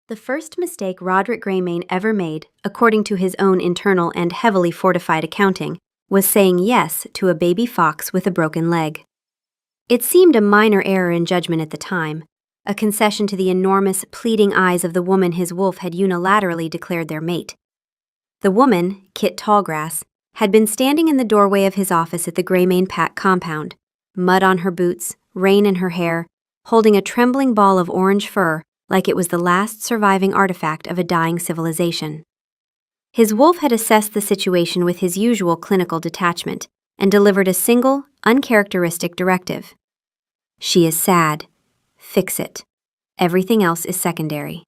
The first mistake Roderick Greymane ever made, according to his own internal and heavily fortified accounting, was saying yes to a baby fox with a broken leg. It seemed a minor error in judgment at the time, a concession to the enormous, pleading eyes of the woman his wolf had unilaterally declared their mate. The woman, Kit Tallgrass, had been standing in the doorway of his office at the Greymane Pack compound, mud on her boots, rain in her hair, holding a trembling ball of orange fur like it was the last surviving artifact of a dying civilization. His wolf had assessed the situation with his usual clinical detachment and delivered a single, uncharacteristic directive. She is sad. Fix it. Everything else is secondary.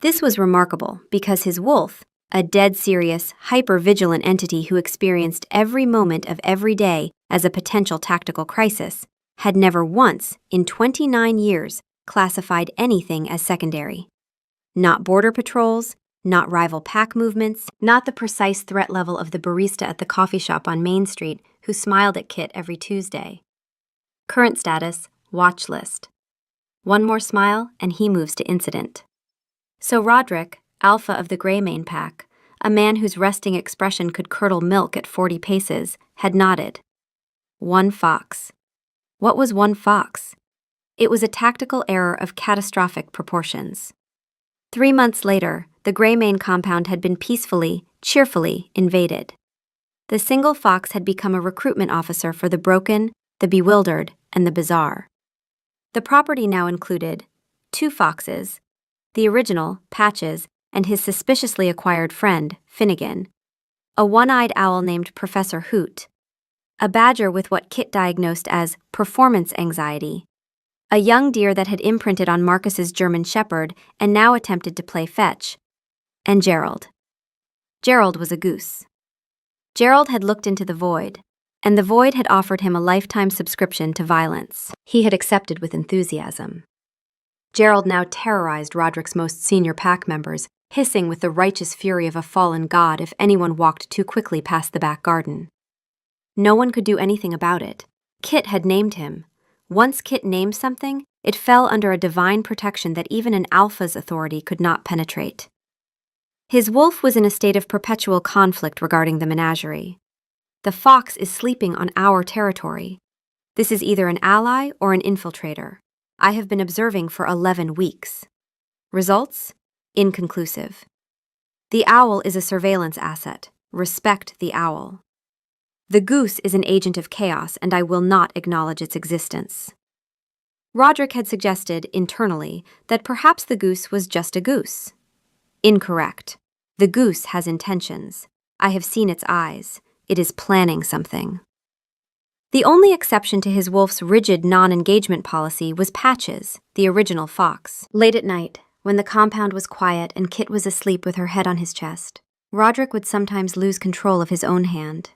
This was remarkable because his wolf, a dead-serious, hyper-vigilant entity who experienced every moment of every day as a potential tactical crisis, had never once, in 29 years, classified anything as secondary. Not border patrols, not rival pack movements, not the precise threat level of the barista at the coffee shop on Main Street who smiled at Kit every Tuesday. Current status, watch list. One more smile and he moves to incident. So Roderick, alpha of the Greymane Pack, a man whose resting expression could curdle milk at 40 paces, had nodded. One fox. What was one fox? It was a tactical error of catastrophic proportions. 3 months later, the Greymane compound had been peacefully, cheerfully invaded. The single fox had become a recruitment officer for the broken, the bewildered, and the bizarre. The property now included 2 foxes, the original, Patches, and his suspiciously acquired friend, Finnegan, a one-eyed owl named Professor Hoot, a badger with what Kit diagnosed as performance anxiety, a young deer that had imprinted on Marcus's German shepherd and now attempted to play fetch, and Gerald. Gerald was a goose. Gerald had looked into the void, and the void had offered him a lifetime subscription to violence. He had accepted with enthusiasm. Gerald now terrorized Roderick's most senior pack members, hissing with the righteous fury of a fallen god if anyone walked too quickly past the back garden. No one could do anything about it. Kit had named him. Once Kit named something, it fell under a divine protection that even an alpha's authority could not penetrate. His wolf was in a state of perpetual conflict regarding the menagerie. The fox is sleeping on our territory. This is either an ally or an infiltrator. I have been observing for 11 weeks. Results? Inconclusive. The owl is a surveillance asset. Respect the owl. The goose is an agent of chaos, and I will not acknowledge its existence. Roderick had suggested, internally, that perhaps the goose was just a goose. Incorrect. The goose has intentions. I have seen its eyes. It is planning something. The only exception to his wolf's rigid non-engagement policy was Patches, the original fox. Late at night, when the compound was quiet and Kit was asleep with her head on his chest, Roderick would sometimes lose control of his own hand.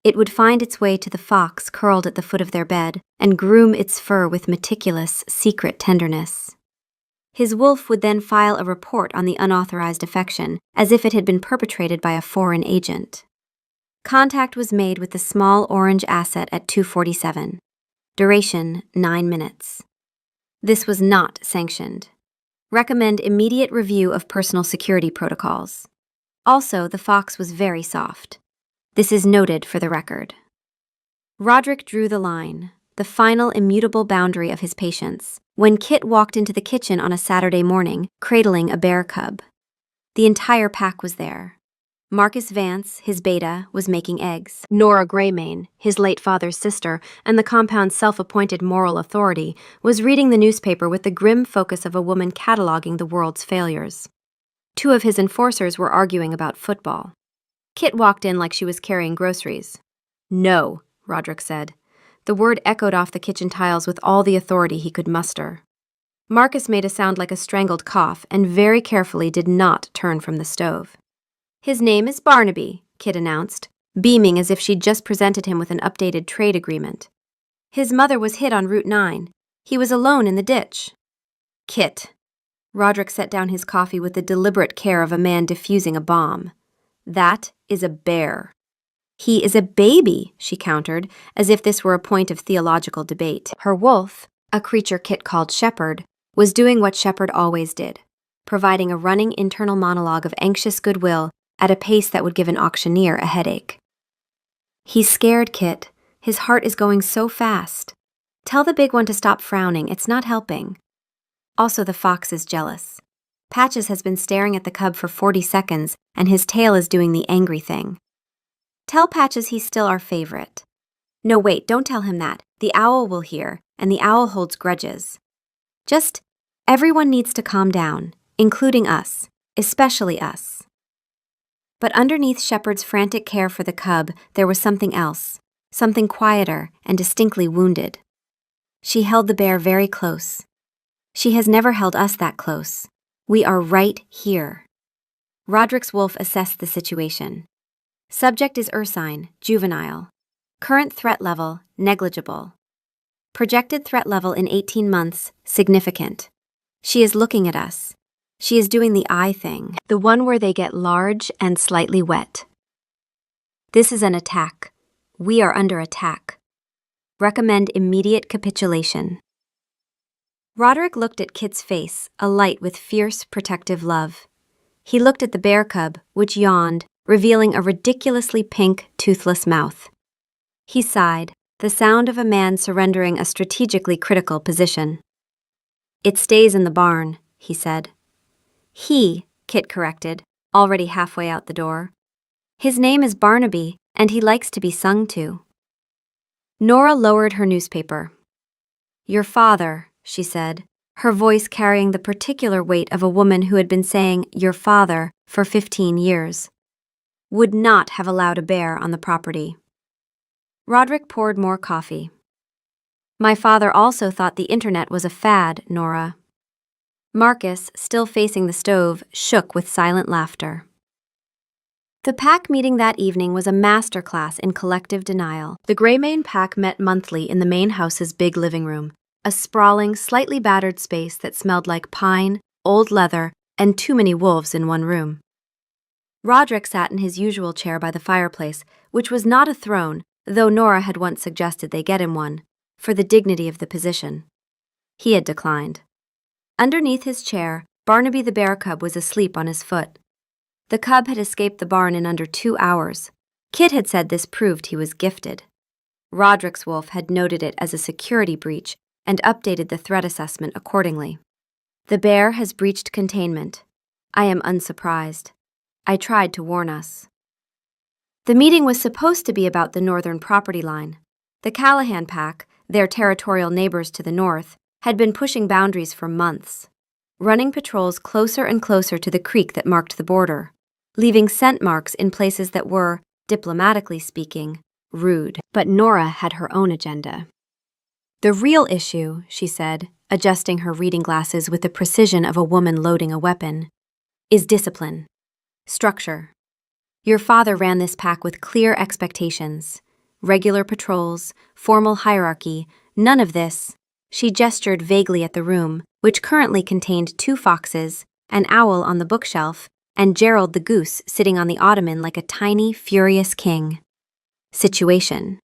It would find its way to the fox curled at the foot of their bed and groom its fur with meticulous, secret tenderness. His wolf would then file a report on the unauthorized affection, as if it had been perpetrated by a foreign agent. Contact was made with the small orange asset at 2:47. Duration, 9 minutes. This was not sanctioned. Recommend immediate review of personal security protocols. Also, the fox was very soft. This is noted for the record. Roderick drew the line, the final immutable boundary of his patience, when Kit walked into the kitchen on a Saturday morning, cradling a bear cub. The entire pack was there. Marcus Vance, his beta, was making eggs. Nora Greymane, his late father's sister, and the compound's self-appointed moral authority, was reading the newspaper with the grim focus of a woman cataloging the world's failures. 2 of his enforcers were arguing about football. Kit walked in like she was carrying groceries. No, Roderick said. The word echoed off the kitchen tiles with all the authority he could muster. Marcus made a sound like a strangled cough and very carefully did not turn from the stove. His name is Barnaby, Kit announced, beaming as if she'd just presented him with an updated trade agreement. His mother was hit on Route 9. He was alone in the ditch. Kit. Roderick set down his coffee with the deliberate care of a man defusing a bomb. That is a bear. He is a baby, she countered, as if this were a point of theological debate. Her wolf, a creature Kit called Shepherd, was doing what Shepherd always did, providing a running internal monologue of anxious goodwill at a pace that would give an auctioneer a headache. He's scared, Kit. His heart is going so fast. Tell the big one to stop frowning, it's not helping. Also, the fox is jealous. Patches has been staring at the cub for 40 seconds, and his tail is doing the angry thing. Tell Patches he's still our favorite. No, wait, don't tell him that. The owl will hear, and the owl holds grudges. Just, everyone needs to calm down, including us, especially us. But underneath Shepard's frantic care for the cub, there was something else, something quieter and distinctly wounded. She held the bear very close. She has never held us that close. We are right here. Roderick's wolf assessed the situation. Subject is ursine, juvenile. Current threat level, negligible. Projected threat level in 18 months, significant. She is looking at us. She is doing the eye thing, the one where they get large and slightly wet. This is an attack. We are under attack. Recommend immediate capitulation. Roderick looked at Kit's face, alight with fierce, protective love. He looked at the bear cub, which yawned, revealing a ridiculously pink, toothless mouth. He sighed, the sound of a man surrendering a strategically critical position. It stays in the barn, he said. He, Kit corrected, already halfway out the door. His name is Barnaby, and he likes to be sung to. Nora lowered her newspaper. Your father, she said, her voice carrying the particular weight of a woman who had been saying your father for 15 years, would not have allowed a bear on the property. Roderick poured more coffee. My father also thought the internet was a fad, Nora. Marcus, still facing the stove, shook with silent laughter. The pack meeting that evening was a masterclass in collective denial. The Greymane pack met monthly in the main house's big living room, a sprawling, slightly battered space that smelled like pine, old leather, and too many wolves in one room. Roderick sat in his usual chair by the fireplace, which was not a throne, though Nora had once suggested they get him one, for the dignity of the position. He had declined. Underneath his chair, Barnaby the bear cub was asleep on his foot. The cub had escaped the barn in under 2 hours. Kit had said this proved he was gifted. Roderick's wolf had noted it as a security breach and updated the threat assessment accordingly. The bear has breached containment. I am unsurprised. I tried to warn us. The meeting was supposed to be about the northern property line. The Callahan pack, their territorial neighbors to the north, had been pushing boundaries for months, running patrols closer and closer to the creek that marked the border, leaving scent marks in places that were, diplomatically speaking, rude. But Nora had her own agenda. The real issue, she said, adjusting her reading glasses with the precision of a woman loading a weapon, is discipline, structure. Your father ran this pack with clear expectations, regular patrols, formal hierarchy, none of this. She gestured vaguely at the room, which currently contained 2 foxes, an owl on the bookshelf, and Gerald the goose sitting on the ottoman like a tiny, furious king. Situation.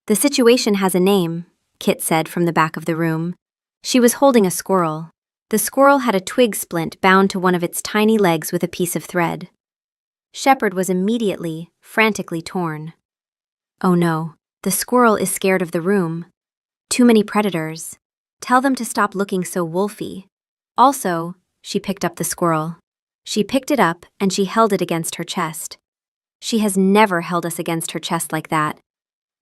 The situation has a name, Kit said from the back of the room. She was holding a squirrel. The squirrel had a twig splint bound to one of its tiny legs with a piece of thread. Shepard was immediately, frantically torn. Oh no, the squirrel is scared of the room. Too many predators. Tell them to stop looking so wolfy. Also, she picked up the squirrel. She picked it up and she held it against her chest. She has never held us against her chest like that.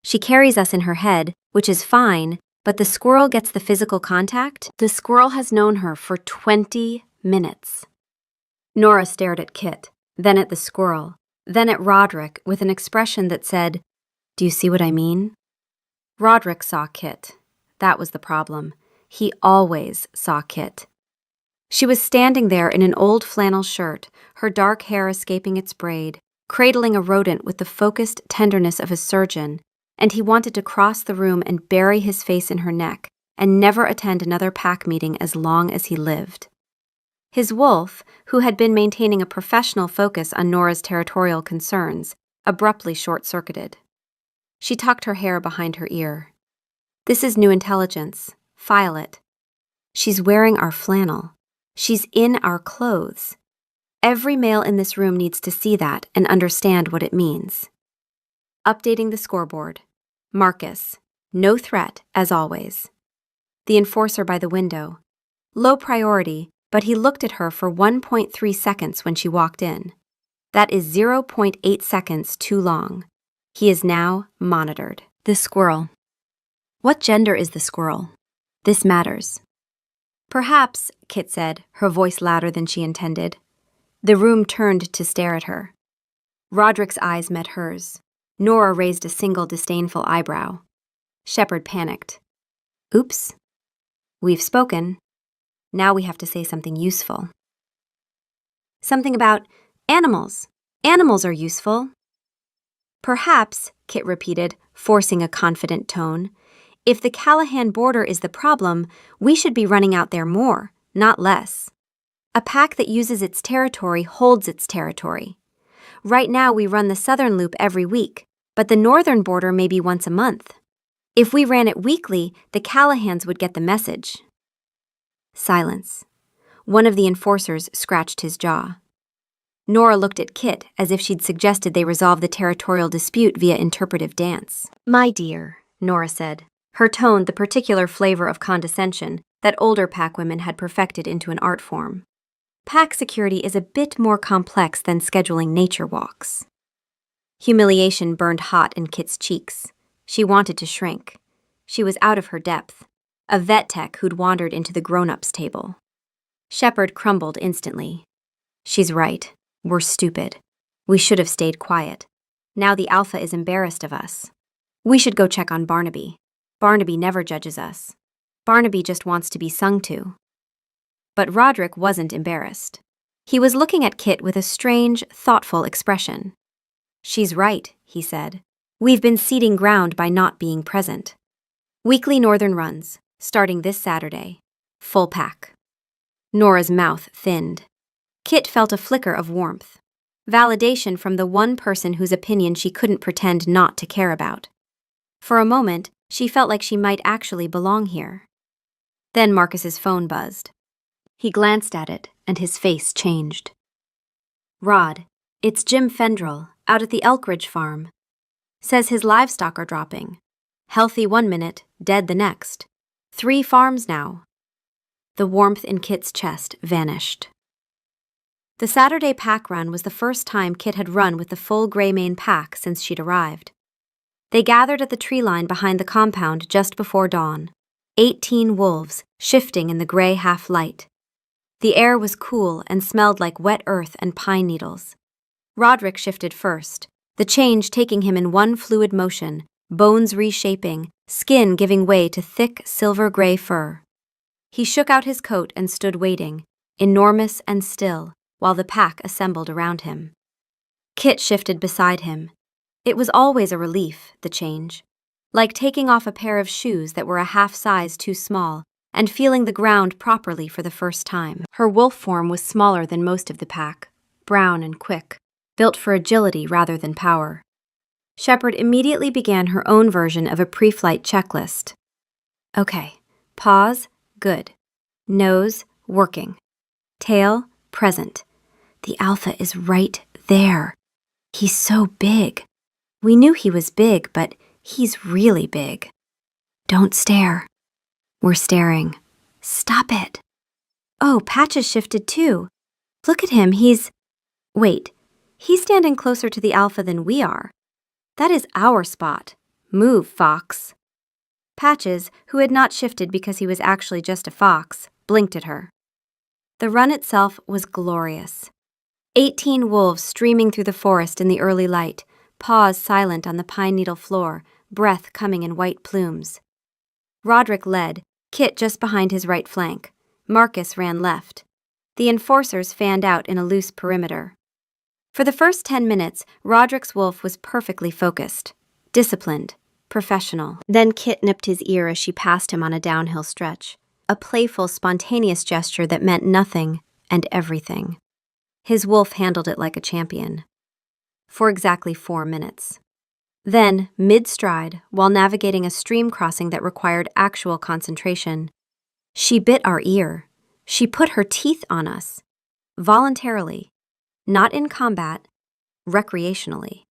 She carries us in her head, which is fine, but the squirrel gets the physical contact. The squirrel has known her for 20 minutes. Nora stared at Kit, then at the squirrel, then at Roderick with an expression that said, "Do you see what I mean?" Roderick saw Kit. That was the problem. He always saw Kit. She was standing there in an old flannel shirt, her dark hair escaping its braid, cradling a rodent with the focused tenderness of a surgeon, and he wanted to cross the room and bury his face in her neck and never attend another pack meeting as long as he lived. His wolf, who had been maintaining a professional focus on Nora's territorial concerns, abruptly short-circuited. She tucked her hair behind her ear. This is new intelligence. File it. She's wearing our flannel. She's in our clothes. Every male in this room needs to see that and understand what it means. Updating the scoreboard. Marcus. No threat, as always. The enforcer by the window. Low priority, but he looked at her for 1.3 seconds when she walked in. That is 0.8 seconds too long. He is now monitored. The squirrel. What gender is the squirrel? This matters. Perhaps, Kit said, her voice louder than she intended. The room turned to stare at her. Roderick's eyes met hers. Nora raised a single disdainful eyebrow. Shepard panicked. Oops. We've spoken. Now we have to say something useful. Something about animals. Animals are useful. Perhaps, Kit repeated, forcing a confident tone, if the Callahan border is the problem, we should be running out there more, not less. A pack that uses its territory holds its territory. Right now we run the southern loop every week, but the northern border maybe once a month. If we ran it weekly, the Callahans would get the message. Silence. One of the enforcers scratched his jaw. Nora looked at Kit as if she'd suggested they resolve the territorial dispute via interpretive dance. My dear, Nora said, her tone the particular flavor of condescension that older pack women had perfected into an art form. Pack security is a bit more complex than scheduling nature walks. Humiliation burned hot in Kit's cheeks. She wanted to shrink. She was out of her depth, a vet tech who'd wandered into the grown-ups table. Shepard crumbled instantly. She's right. We're stupid. We should have stayed quiet. Now the Alpha is embarrassed of us. We should go check on Barnaby. Barnaby never judges us. Barnaby just wants to be sung to. But Roderick wasn't embarrassed. He was looking at Kit with a strange, thoughtful expression. She's right, he said. We've been ceding ground by not being present. Weekly northern runs, starting this Saturday. Full pack. Nora's mouth thinned. Kit felt a flicker of warmth. Validation from the one person whose opinion she couldn't pretend not to care about. For a moment, she felt like she might actually belong here. Then Marcus's phone buzzed. He glanced at it, and his face changed. Rod, it's Jim Fendrell, out at the Elkridge farm. Says his livestock are dropping. Healthy 1 minute, dead the next. 3 farms now. The warmth in Kit's chest vanished. The Saturday pack run was the first time Kit had run with the full Greymane pack since she'd arrived. They gathered at the tree line behind the compound just before dawn. 18 wolves, shifting in the gray half-light. The air was cool and smelled like wet earth and pine needles. Roderick shifted first, the change taking him in one fluid motion, bones reshaping, skin giving way to thick silver-gray fur. He shook out his coat and stood waiting, enormous and still, while the pack assembled around him. Kit shifted beside him. It was always a relief, the change. Like taking off a pair of shoes that were a half size too small and feeling the ground properly for the first time. Her wolf form was smaller than most of the pack, brown and quick, built for agility rather than power. Shepard immediately began her own version of a pre-flight checklist. Okay, paws, good. Nose, working. Tail, present. The Alpha is right there. He's so big. We knew he was big, but he's really big. Don't stare. We're staring. Stop it. Oh, Patches shifted too. Look at him, Wait, he's standing closer to the Alpha than we are. That is our spot. Move, fox. Patches, who had not shifted because he was actually just a fox, blinked at her. The run itself was glorious. 18 wolves streaming through the forest in the early light, paws silent on the pine needle floor, breath coming in white plumes. Roderick led, Kit just behind his right flank. Marcus ran left. The enforcers fanned out in a loose perimeter. For the first 10 minutes, Roderick's wolf was perfectly focused, disciplined, professional. Then Kit nipped his ear as she passed him on a downhill stretch, a playful, spontaneous gesture that meant nothing and everything. His wolf handled it like a champion. For exactly 4 minutes. Then, mid-stride, while navigating a stream crossing that required actual concentration, she bit our ear. She put her teeth on us. Voluntarily. Not in combat. Recreationally.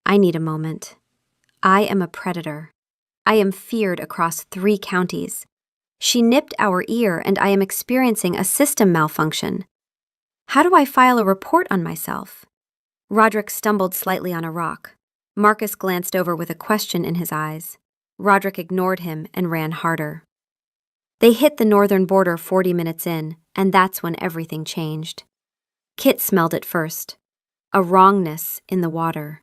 I need a moment. I am a predator. I am feared across 3 counties. She nipped our ear and I am experiencing a system malfunction. How do I file a report on myself? Roderick stumbled slightly on a rock. Marcus glanced over with a question in his eyes. Roderick ignored him and ran harder. They hit the northern border 40 minutes in, and that's when everything changed. Kit smelled it first. A wrongness in the water.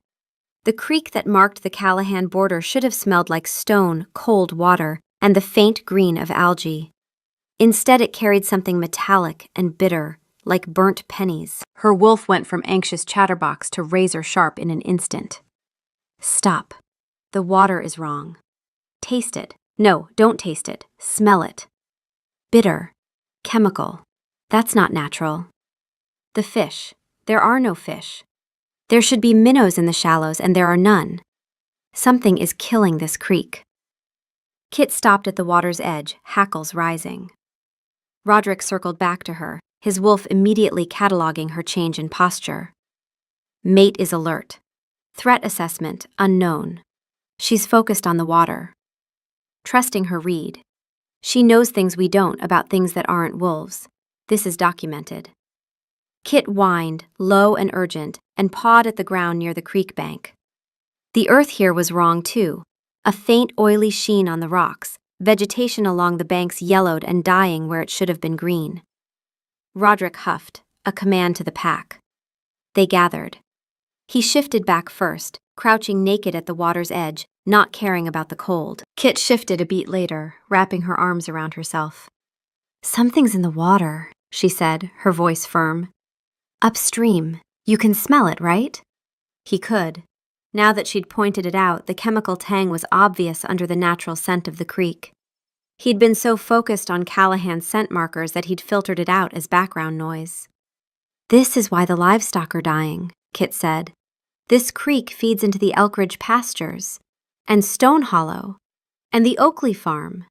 The creek that marked the Callahan border should have smelled like stone, cold water, and the faint green of algae. Instead, it carried something metallic and bitter, like burnt pennies. Her wolf went from anxious chatterbox to razor sharp in an instant. Stop. The water is wrong. Taste it. No, don't taste it. Smell it. Bitter. Chemical. That's not natural. The fish. There are no fish. There should be minnows in the shallows, and there are none. Something is killing this creek. Kit stopped at the water's edge, hackles rising. Roderick circled back to her, his wolf immediately cataloging her change in posture. Mate is alert. Threat assessment, unknown. She's focused on the water. Trusting her read. She knows things we don't about things that aren't wolves. This is documented. Kit whined, low and urgent, and pawed at the ground near the creek bank. The earth here was wrong too. A faint oily sheen on the rocks, vegetation along the banks yellowed and dying where it should have been green. Roderick huffed, a command to the pack. They gathered. He shifted back first, crouching naked at the water's edge, not caring about the cold. Kit shifted a beat later, wrapping her arms around herself. Something's in the water, she said, her voice firm. Upstream. You can smell it, right? He could. Now that she'd pointed it out, the chemical tang was obvious under the natural scent of the creek. He'd been so focused on Callahan's scent markers that he'd filtered it out as background noise. This is why the livestock are dying, Kit said. This creek feeds into the Elkridge pastures, and Stone Hollow, and the Oakley farm.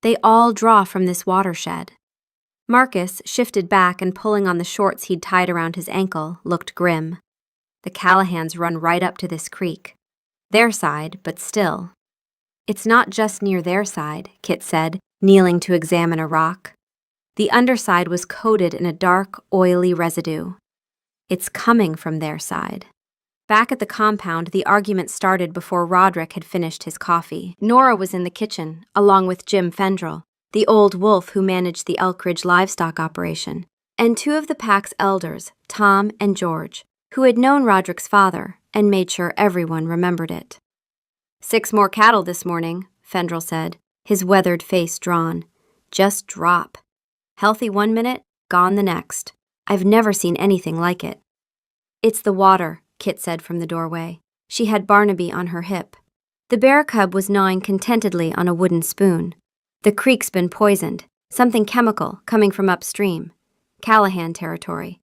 They all draw from this watershed. Marcus, shifted back and pulling on the shorts he'd tied around his ankle, looked grim. The Callahans run right up to this creek. Their side, but still. It's not just near their side, Kit said, kneeling to examine a rock. The underside was coated in a dark, oily residue. It's coming from their side. Back at the compound, the argument started before Roderick had finished his coffee. Nora was in the kitchen, along with Jim Fendrell, the old wolf who managed the Elkridge livestock operation, and 2 of the pack's elders, Tom and George, who had known Roderick's father and made sure everyone remembered it. 6 more cattle this morning, Fendrell said, his weathered face drawn. Just drop. Healthy 1 minute, gone the next. I've never seen anything like it. It's the water, Kit said from the doorway. She had Barnaby on her hip. The bear cub was gnawing contentedly on a wooden spoon. The creek's been poisoned, something chemical coming from upstream. Callahan territory.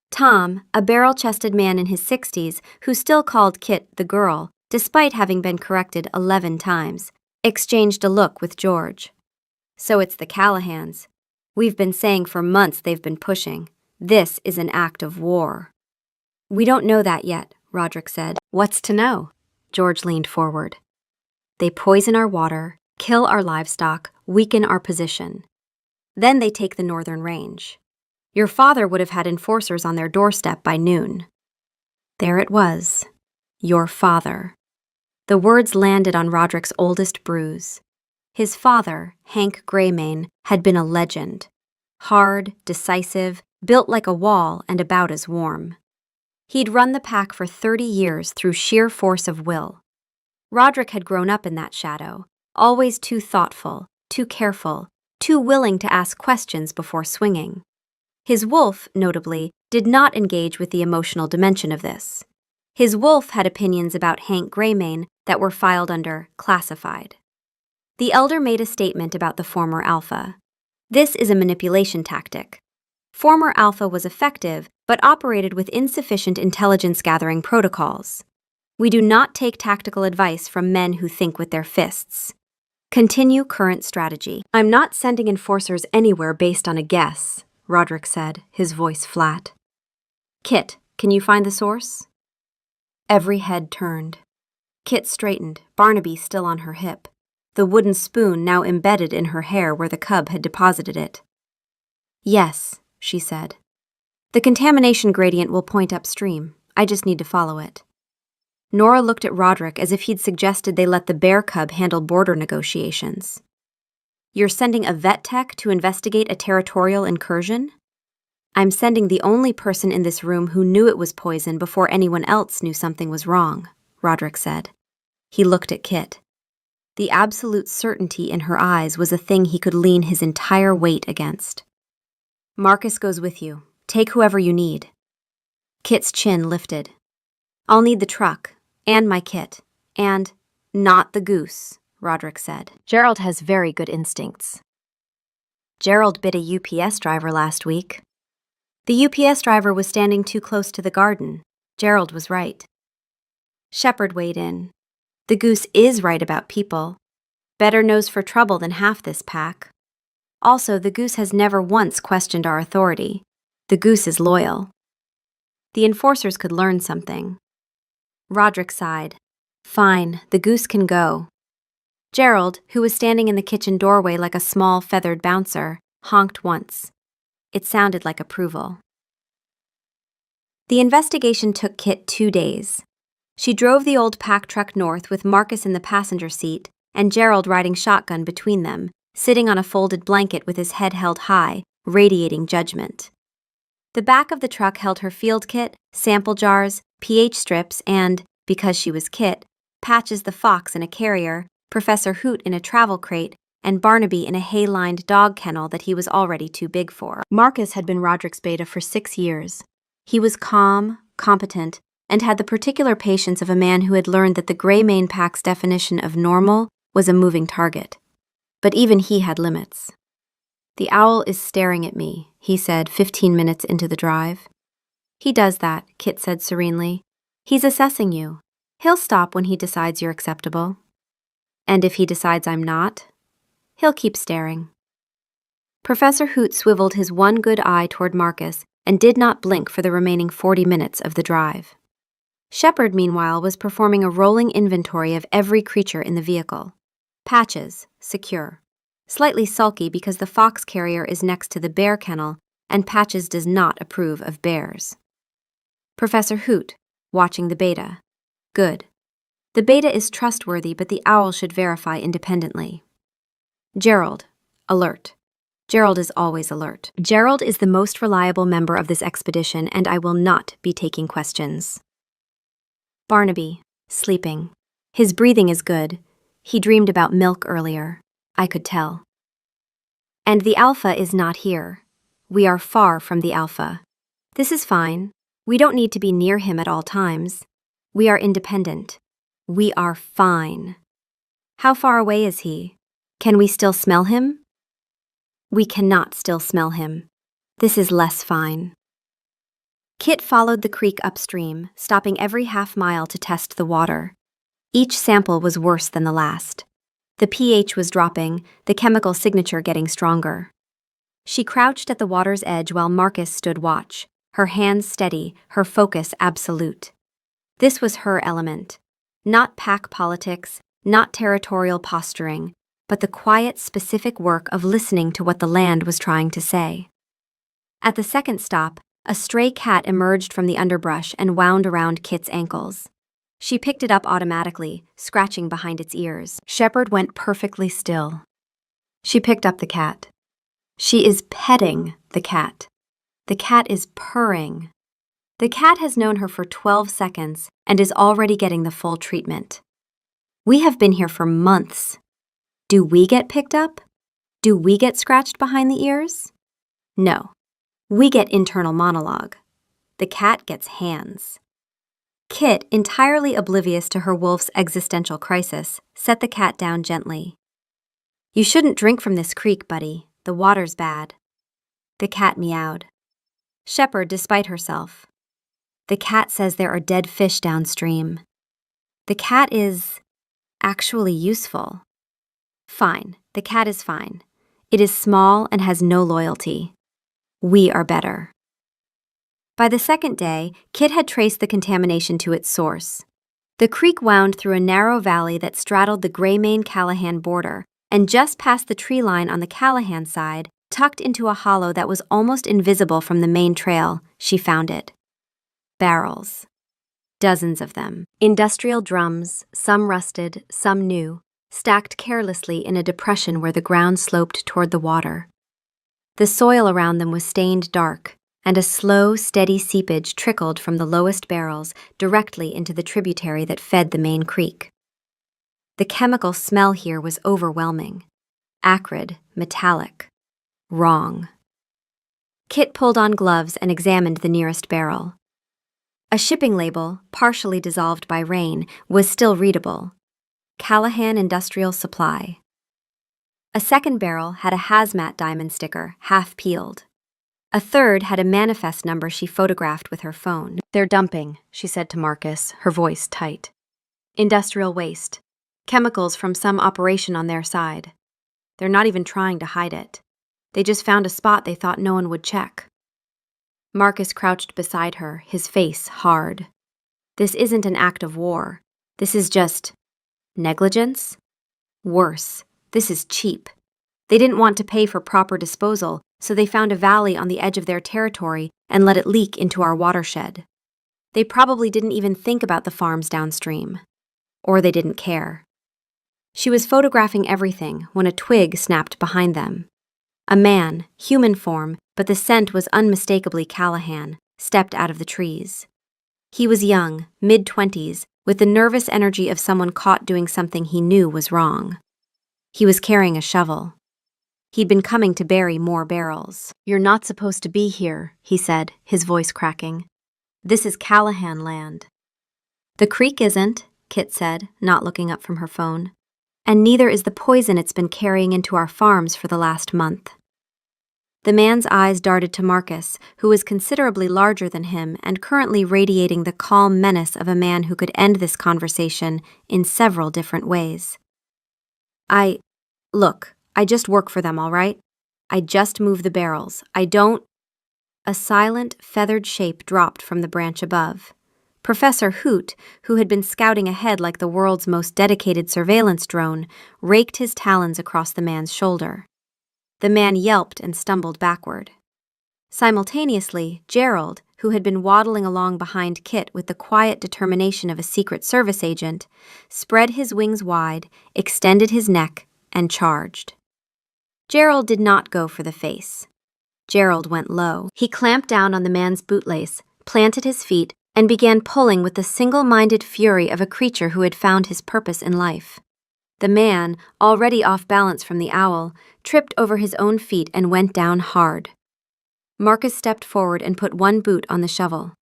Tom, a barrel-chested man in his 60s who still called Kit the girl, despite having been corrected 11 times, exchanged a look with George. So it's the Callahans. We've been saying for months they've been pushing. This is an act of war. We don't know that yet, Roderick said. What's to know? George leaned forward. They poison our water, kill our livestock, weaken our position. Then they take the northern range. Your father would have had enforcers on their doorstep by noon. There it was. Your father. The words landed on Roderick's oldest bruise. His father, Hank Greymane, had been a legend. Hard, decisive, built like a wall and about as warm. He'd run the pack for 30 years through sheer force of will. Roderick had grown up in that shadow, always too thoughtful, too careful, too willing to ask questions before swinging. His wolf, notably, did not engage with the emotional dimension of this. His wolf had opinions about Hank Greymane that were filed under classified. The elder made a statement about the former alpha. This is a manipulation tactic. Former alpha was effective, but operated with insufficient intelligence-gathering protocols. We do not take tactical advice from men who think with their fists. Continue current strategy. I'm not sending enforcers anywhere based on a guess, Roderick said, his voice flat. Kit, can you find the source? Every head turned. Kit straightened, Barnaby still on her hip, the wooden spoon now embedded in her hair where the cub had deposited it. Yes, she said. The contamination gradient will point upstream. I just need to follow it. Nora looked at Roderick as if he'd suggested they let the bear cub handle border negotiations. You're sending a vet tech to investigate a territorial incursion? I'm sending the only person in this room who knew it was poison before anyone else knew something was wrong, Roderick said. He looked at Kit. The absolute certainty in her eyes was a thing he could lean his entire weight against. Marcus goes with you. Take whoever you need. Kit's chin lifted. I'll need the truck, and my kit, and not the goose, Roderick said. Gerald has very good instincts. Gerald bit a UPS driver last week. The UPS driver was standing too close to the garden. Gerald was right. Shepard weighed in. The goose is right about people. Better nose for trouble than half this pack. Also, the goose has never once questioned our authority. The goose is loyal. The enforcers could learn something. Roderick sighed. Fine, the goose can go. Gerald, who was standing in the kitchen doorway like a small feathered bouncer, honked once. It sounded like approval. The investigation took Kit 2 days. She drove the old pack truck north with Marcus in the passenger seat and Gerald riding shotgun between them, sitting on a folded blanket with his head held high, radiating judgment. The back of the truck held her field kit, sample jars, pH strips, and, because she was Kit, Patches the fox in a carrier, Professor Hoot in a travel crate, and Barnaby in a hay-lined dog kennel that he was already too big for. Marcus had been Roderick's beta for 6 years. He was calm, competent, and had the particular patience of a man who had learned that the Gray Mane Pack's definition of normal was a moving target. But even he had limits. The owl is staring at me, he said 15 minutes into the drive. He does that, Kit said serenely. He's assessing you. He'll stop when he decides you're acceptable. And if he decides I'm not, he'll keep staring. Professor Hoot swiveled his one good eye toward Marcus and did not blink for the remaining 40 minutes of the drive. Shepard, meanwhile, was performing a rolling inventory of every creature in the vehicle. Patches, secure. Slightly sulky because the fox carrier is next to the bear kennel, and Patches does not approve of bears. Professor Hoot, watching the beta. Good. The beta is trustworthy, but the owl should verify independently. Gerald, alert. Gerald is always alert. Gerald is the most reliable member of this expedition, and I will not be taking questions. Barnaby, sleeping. His breathing is good. He dreamed about milk earlier. I could tell. And the Alpha is not here. We are far from the Alpha. This is fine. We don't need to be near him at all times. We are independent. We are fine. How far away is he? Can we still smell him? We cannot still smell him. This is less fine. Kit followed the creek upstream, stopping every half-mile to test the water. Each sample was worse than the last. The pH was dropping, the chemical signature getting stronger. She crouched at the water's edge while Marcus stood watch, her hands steady, her focus absolute. This was her element. Not pack politics, not territorial posturing, but the quiet, specific work of listening to what the land was trying to say. At the second stop, a stray cat emerged from the underbrush and wound around Kit's ankles. She picked it up automatically, scratching behind its ears. Shepard went perfectly still. She picked up the cat. She is petting the cat. The cat is purring. The cat has known her for 12 seconds and is already getting the full treatment. We have been here for months. Do we get picked up? Do we get scratched behind the ears? No. We get internal monologue. The cat gets hands. Kit, entirely oblivious to her wolf's existential crisis, set the cat down gently. You shouldn't drink from this creek, buddy. The water's bad. The cat meowed. Shepard, despite herself. The cat says there are dead fish downstream. The cat is actually useful. Fine, the cat is fine. It is small and has no loyalty. We are better. By the second day, Kit had traced the contamination to its source. The creek wound through a narrow valley that straddled the Greymane-Callahan border, and just past the tree line on the Callahan side, tucked into a hollow that was almost invisible from the main trail, she found it. Barrels. Dozens of them. Industrial drums, some rusted, some new, stacked carelessly in a depression where the ground sloped toward the water. The soil around them was stained dark, and a slow, steady seepage trickled from the lowest barrels directly into the tributary that fed the main creek. The chemical smell here was overwhelming. Acrid, metallic. Wrong. Kit pulled on gloves and examined the nearest barrel. A shipping label, partially dissolved by rain, was still readable. Callahan Industrial Supply. A second barrel had a hazmat diamond sticker, half peeled. A third had a manifest number she photographed with her phone. "They're dumping," she said to Marcus, her voice tight. "Industrial waste. Chemicals from some operation on their side. They're not even trying to hide it. They just found a spot they thought no one would check." Marcus crouched beside her, his face hard. "This isn't an act of war. This is just negligence? Worse, this is cheap. They didn't want to pay for proper disposal, so they found a valley on the edge of their territory and let it leak into our watershed. They probably didn't even think about the farms downstream. Or they didn't care." She was photographing everything when a twig snapped behind them. A man, human form, but the scent was unmistakably Callahan, stepped out of the trees. He was young, mid-20s, with the nervous energy of someone caught doing something he knew was wrong. He was carrying a shovel. He'd been coming to bury more barrels. "You're not supposed to be here," he said, his voice cracking. "This is Callahan land." "The creek isn't," Kit said, not looking up from her phone. "And neither is the poison it's been carrying into our farms for the last month." The man's eyes darted to Marcus, who was considerably larger than him and currently radiating the calm menace of a man who could end this conversation in several different ways. Look, I just work for them, all right? I just move the barrels. I don't—" A silent, feathered shape dropped from the branch above. Professor Hoot, who had been scouting ahead like the world's most dedicated surveillance drone, raked his talons across the man's shoulder. The man yelped and stumbled backward. Simultaneously, Gerald, who had been waddling along behind Kit with the quiet determination of a Secret Service agent, spread his wings wide, extended his neck, and charged. Gerald did not go for the face. Gerald went low. He clamped down on the man's bootlace, planted his feet, and began pulling with the single-minded fury of a creature who had found his purpose in life. The man, already off balance from the owl, tripped over his own feet and went down hard. Marcus stepped forward and put one boot on the shovel.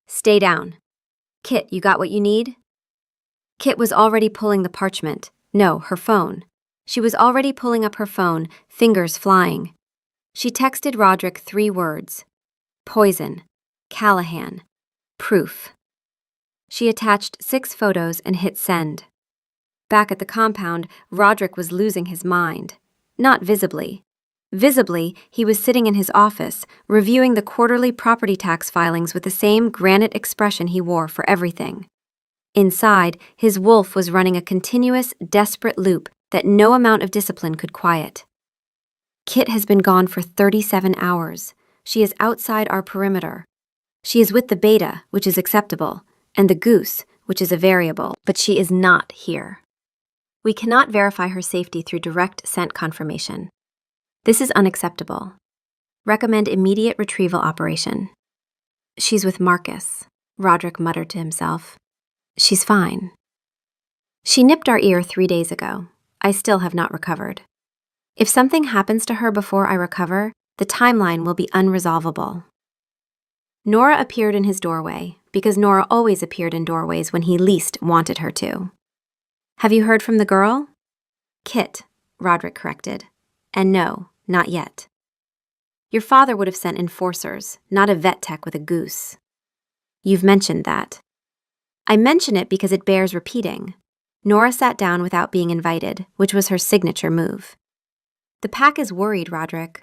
"Stay down. Kit, you got what you need?" Kit was already pulling the parchment. No, her phone. She was already pulling up her phone, fingers flying. She texted Roderick 3 words. Poison. Callahan. Proof. She attached 6 photos and hit send. Back at the compound, Roderick was losing his mind. Not visibly. Visibly, he was sitting in his office, reviewing the quarterly property tax filings with the same granite expression he wore for everything. Inside, his wolf was running a continuous, desperate loop that no amount of discipline could quiet. Kit has been gone for 37 hours. She is outside our perimeter. She is with the beta, which is acceptable, and the goose, which is a variable, but she is not here. We cannot verify her safety through direct scent confirmation. This is unacceptable. Recommend immediate retrieval operation. "She's with Marcus," Roderick muttered to himself. "She's fine. She nipped our ear 3 days ago. I still have not recovered. If something happens to her before I recover, the timeline will be unresolvable." Nora appeared in his doorway, because Nora always appeared in doorways when he least wanted her to. "Have you heard from the girl?" "Kit," Roderick corrected. "And no, not yet. Your father would have sent enforcers, not a vet tech with a goose." "You've mentioned that." "I mention it because it bears repeating. Nora sat down without being invited, which was her signature move. The pack is worried, Roderick.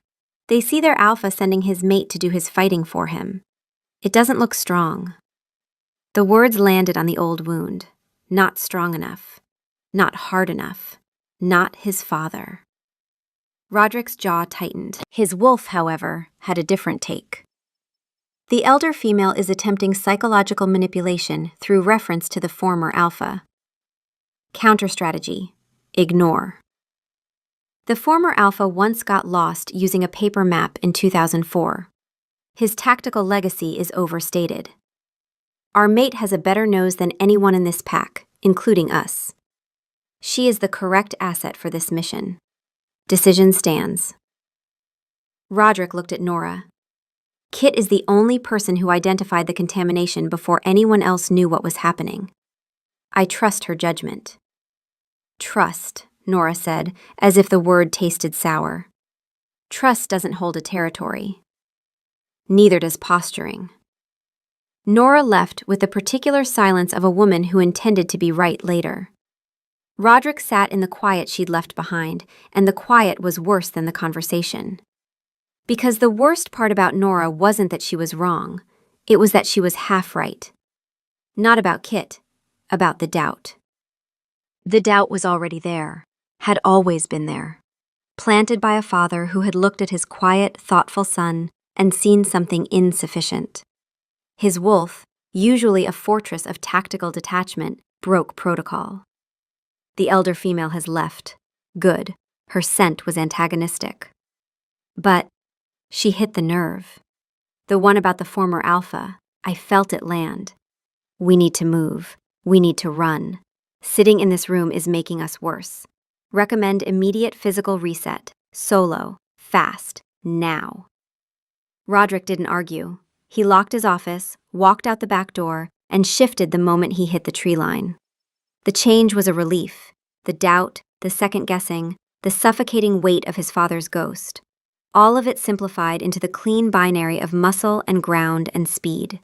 They see their alpha sending his mate to do his fighting for him. It doesn't look strong. The words landed on the old wound. Not strong enough. Not hard enough. Not his father. Roderick's jaw tightened. His wolf, however, had a different take. The elder female is attempting psychological manipulation through reference to the former alpha. Counter strategy: ignore. The former alpha once got lost using a paper map in 2004. His tactical legacy is overstated. Our mate has a better nose than anyone in this pack, including us. She is the correct asset for this mission. Decision stands. Roderick looked at Nora. Kit is the only person who identified the contamination before anyone else knew what was happening. I trust her judgment. Trust, Nora said, as if the word tasted sour. Trust doesn't hold a territory. Neither does posturing. Nora left with the particular silence of a woman who intended to be right later. Roderick sat in the quiet she'd left behind, and the quiet was worse than the conversation. Because the worst part about Nora wasn't that she was wrong, it was that she was half right. Not about Kit, about the doubt. The doubt was already there, had always been there, planted by a father who had looked at his quiet, thoughtful son and seen something insufficient. His wolf, usually a fortress of tactical detachment, broke protocol. The elder female has left. Good. Her scent was antagonistic. But she hit the nerve. The one about the former alpha. I felt it land. We need to move. We need to run. Sitting in this room is making us worse. Recommend immediate physical reset. Solo. Fast. Now. Roderick didn't argue. He locked his office, walked out the back door, and shifted the moment he hit the tree line. The change was a relief. The doubt, the second-guessing, the suffocating weight of his father's ghost. All of it simplified into the clean binary of muscle and ground and speed.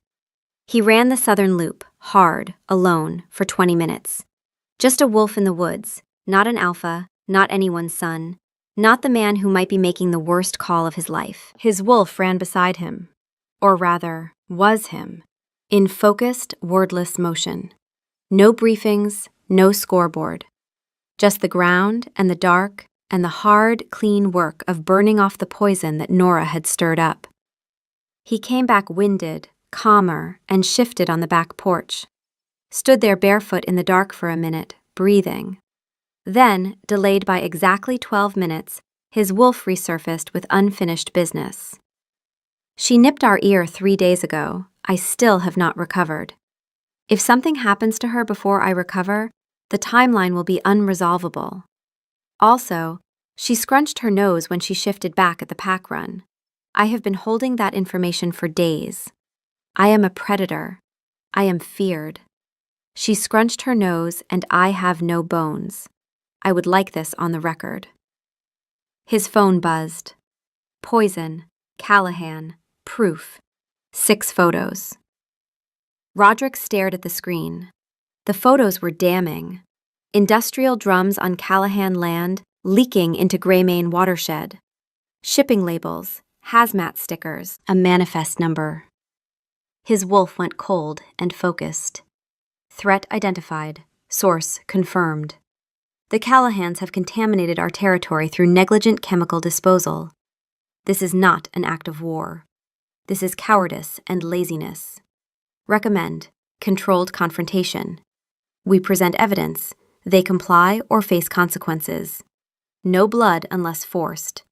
He ran the southern loop, hard, alone, for 20 minutes. Just a wolf in the woods, not an alpha, not anyone's son, not the man who might be making the worst call of his life. His wolf ran beside him, or rather, was him, in focused, wordless motion. No briefings, no scoreboard. Just the ground and the dark and the hard, clean work of burning off the poison that Nora had stirred up. He came back winded, calmer, and shifted on the back porch. Stood there barefoot in the dark for a minute, breathing. Then, delayed by exactly 12 minutes, his wolf resurfaced with unfinished business. She nipped our ear 3 days ago. I still have not recovered. If something happens to her before I recover, the timeline will be unresolvable. Also, she scrunched her nose when she shifted back at the pack run. I have been holding that information for days. I am a predator. I am feared. She scrunched her nose, and I have no bones. I would like this on the record. His phone buzzed. Poison, Callahan, proof, 6 photos. Roderick stared at the screen. The photos were damning. Industrial drums on Callahan land leaking into Greymane watershed. Shipping labels, hazmat stickers, a manifest number. His wolf went cold and focused. Threat identified. Source confirmed. The Callahans have contaminated our territory through negligent chemical disposal. This is not an act of war. This is cowardice and laziness. Recommend controlled confrontation. We present evidence. They comply or face consequences. No blood unless forced.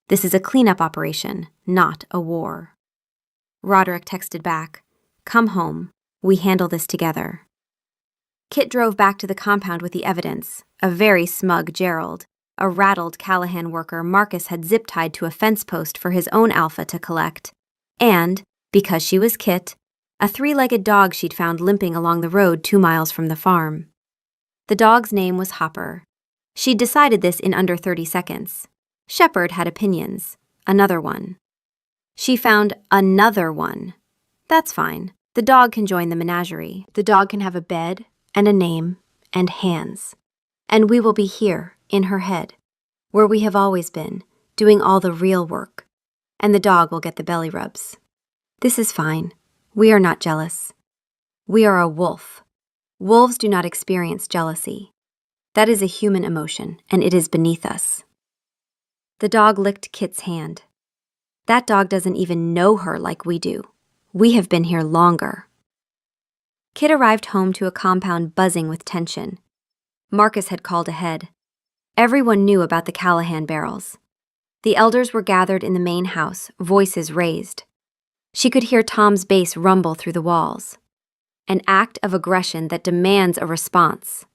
This is a cleanup operation, not a war. Roderick texted back, "Come home. We handle this together." Kit drove back to the compound with the evidence. A very smug Gerald, a rattled Callahan worker Marcus had zip-tied to a fence post for his own alpha to collect, and, because she was Kit, a 3-legged dog she'd found limping along the road 2 miles from the farm. The dog's name was Hopper. She'd decided this in under 30 seconds. Shepard had opinions. Another one. She found another one. That's fine. The dog can join the menagerie. The dog can have a bed and a name and hands. And we will be here, in her head, where we have always been, doing all the real work. And the dog will get the belly rubs. This is fine. We are not jealous. We are a wolf. Wolves do not experience jealousy. That is a human emotion, and it is beneath us. The dog licked Kit's hand. That dog doesn't even know her like we do. We have been here longer. Kit arrived home to a compound buzzing with tension. Marcus had called ahead. Everyone knew about the Callahan barrels. The elders were gathered in the main house, voices raised. She could hear Tom's bass rumble through the walls. An act of aggression that demands a response.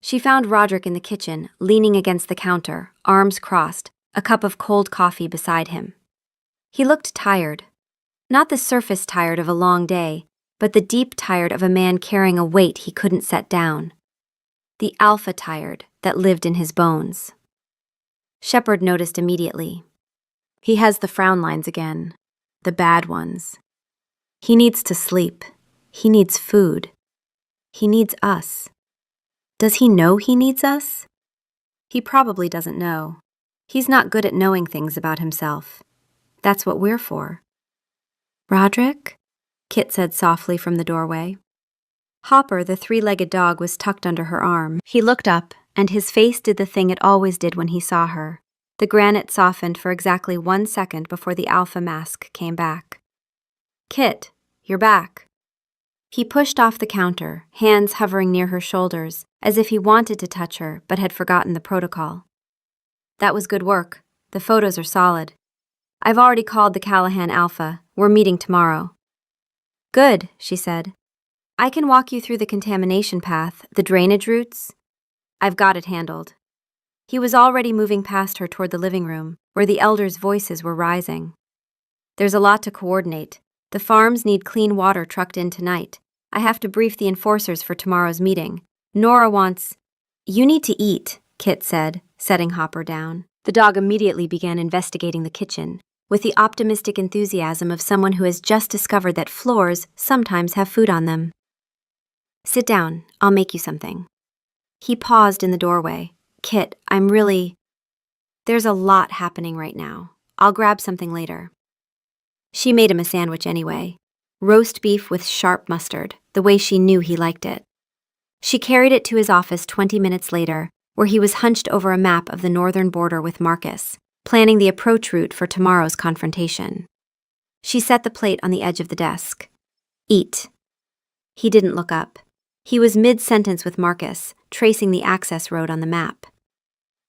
She found Roderick in the kitchen, leaning against the counter, arms crossed, a cup of cold coffee beside him. He looked tired. Not the surface tired of a long day, but the deep tired of a man carrying a weight he couldn't set down. The alpha tired that lived in his bones. Shepard noticed immediately. He has the frown lines again, the bad ones. He needs to sleep. He needs food. He needs us. Does he know he needs us? He probably doesn't know. He's not good at knowing things about himself. That's what we're for. Roderick? Kit said softly from the doorway. Hopper, the three-legged dog, was tucked under her arm. He looked up, and his face did the thing it always did when he saw her. The granite softened for exactly 1 second before the alpha mask came back. Kit, you're back. He pushed off the counter, hands hovering near her shoulders, as if he wanted to touch her but had forgotten the protocol. That was good work. The photos are solid. I've already called the Callahan Alpha. We're meeting tomorrow. Good, she said. I can walk you through the contamination path, the drainage routes. I've got it handled. He was already moving past her toward the living room, where the elders' voices were rising. There's a lot to coordinate. The farms need clean water trucked in tonight. I have to brief the enforcers for tomorrow's meeting. Nora wants... You need to eat, Kit said, setting Hopper down. The dog immediately began investigating the kitchen, with the optimistic enthusiasm of someone who has just discovered that floors sometimes have food on them. Sit down, I'll make you something. He paused in the doorway. Kit, There's a lot happening right now. I'll grab something later. She made him a sandwich anyway. Roast beef with sharp mustard, the way she knew he liked it. She carried it to his office 20 minutes later, where he was hunched over a map of the northern border with Marcus, planning the approach route for tomorrow's confrontation. She set the plate on the edge of the desk. Eat. He didn't look up. He was mid-sentence with Marcus, tracing the access road on the map.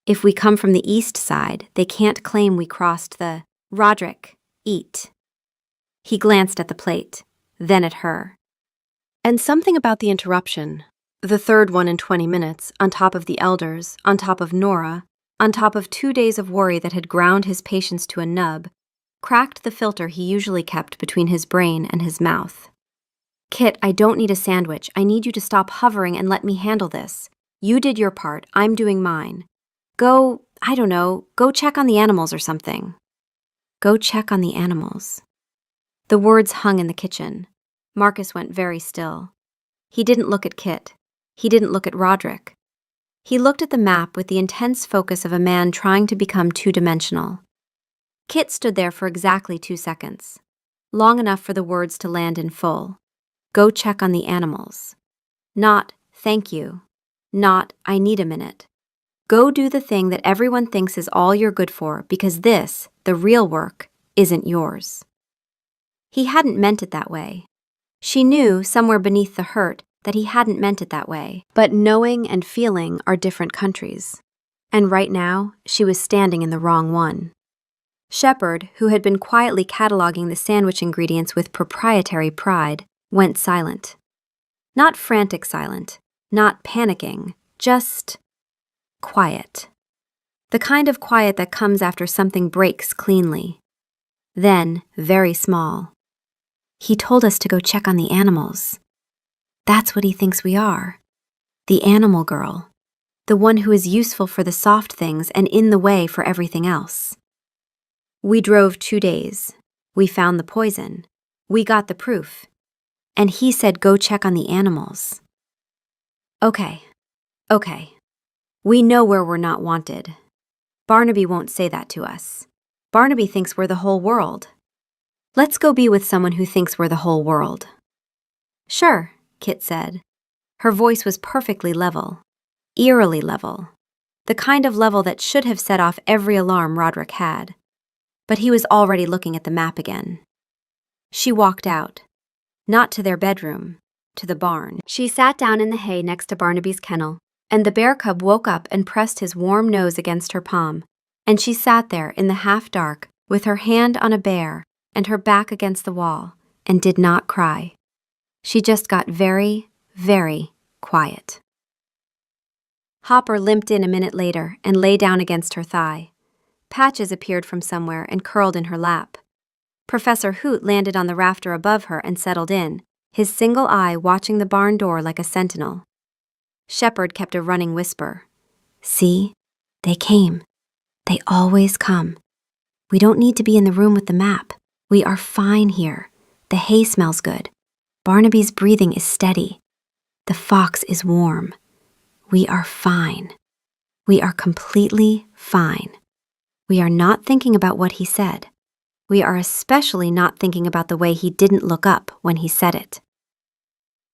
If we come from the east side, they can't claim we crossed the... Roderick, eat. He glanced at the plate, then at her. And something about the interruption, the third one in 20 minutes, on top of the elders, on top of Nora, on top of 2 days of worry that had ground his patience to a nub, cracked the filter he usually kept between his brain and his mouth. Kit, I don't need a sandwich. I need you to stop hovering and let me handle this. You did your part. I'm doing mine. Go check on the animals or something. Go check on the animals. The words hung in the kitchen. Marcus went very still. He didn't look at Kit. He didn't look at Roderick. He looked at the map with the intense focus of a man trying to become two-dimensional. Kit stood there for exactly 2 seconds, long enough for the words to land in full. Go check on the animals. Not, thank you. Not, I need a minute. Go do the thing that everyone thinks is all you're good for because this, the real work, isn't yours. He hadn't meant it that way. She knew, somewhere beneath the hurt, that he hadn't meant it that way. But knowing and feeling are different countries. And right now, she was standing in the wrong one. Shepard, who had been quietly cataloging the sandwich ingredients with proprietary pride, went silent. Not frantic silent, not panicking, just quiet. The kind of quiet that comes after something breaks cleanly. Then, very small. He told us to go check on the animals. That's what he thinks we are. The animal girl. The one who is useful for the soft things and in the way for everything else. We drove 2 days. We found the poison. We got the proof. And he said go check on the animals. Okay, Okay, we know where we're not wanted. Barnaby won't say that to us. Barnaby thinks we're the whole world. Let's go be with someone who thinks we're the whole world. Sure, Kit said. Her voice was perfectly level, eerily level, the kind of level that should have set off every alarm Roderick had. But he was already looking at the map again. She walked out, not to their bedroom, to the barn. She sat down in the hay next to Barnaby's kennel, and the bear cub woke up and pressed his warm nose against her palm, and she sat there in the half-dark with her hand on a bear and her back against the wall, and did not cry. She just got very, very quiet. Hopper limped in a minute later and lay down against her thigh. Patches appeared from somewhere and curled in her lap. Professor Hoot landed on the rafter above her and settled in, his single eye watching the barn door like a sentinel. Shepard kept a running whisper. See? They came. They always come. We don't need to be in the room with the map. We are fine here. The hay smells good. Barnaby's breathing is steady. The fox is warm. We are fine. We are completely fine. We are not thinking about what he said. We are especially not thinking about the way he didn't look up when he said it.